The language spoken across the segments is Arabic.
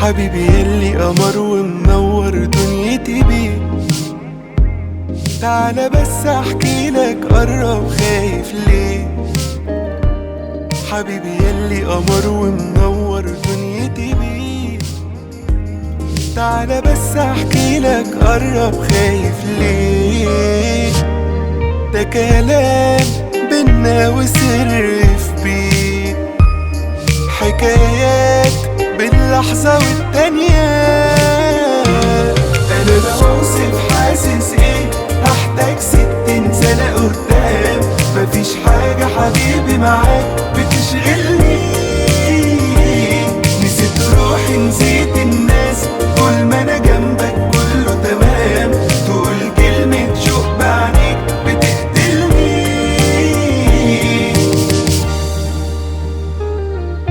حبيبي يلي قمر ومنور دنيتي بيه. تعالى بس احكي لك، قرب خايف ليه؟ حبيبي يلي قمر ومنور دنيتي بيه. تعالى بس احكي لك، قرب خايف ليه؟ ده كلام بينا وسر في بيه، حكايات باللحظة والتانية. أنا لو أوصف حاسس إيه هحتاج 60 سنة قدام. مفيش حاجة حبيبي معاك بتشغلني، نسيت روحي نسيت الناس، طول ما أنا جنبك كله تمام. تقول كلمة شوق بعينيك بتقتلني.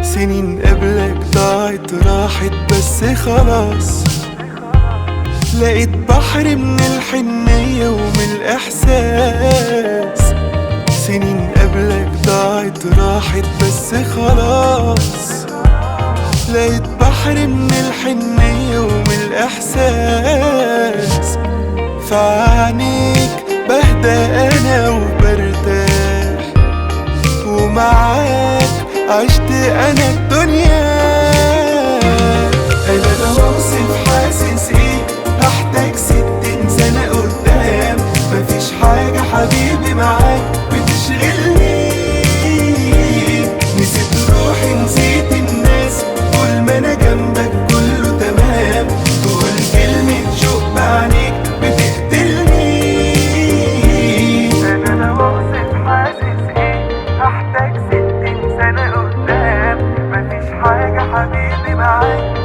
سنين قبلك ضاعت راحت بس خلاص، لقيت بحر من الحنية ومن الإحساس. سنين قبلك ضاعت راحت بس خلاص، لقيت بحر من الحنية ومن الإحساس. فعنيك بهدى أنا وبرتاح، ومعاك عشت أنا الدنيا. أنا لو أوصف حاسس إيه هحتاج 60 سنة قدام. مفيش حاجة حبيبي معاك بتشغلني، نسيت روحي نسيت الناس، طول ما أنا جنبك كله تمام. تقول كلمة شوق بعينيك بتقتلني. أنا لو أوصف حاسس إيه هحتاج 60 سنة قدام. مفيش حاجة حبيبي معاك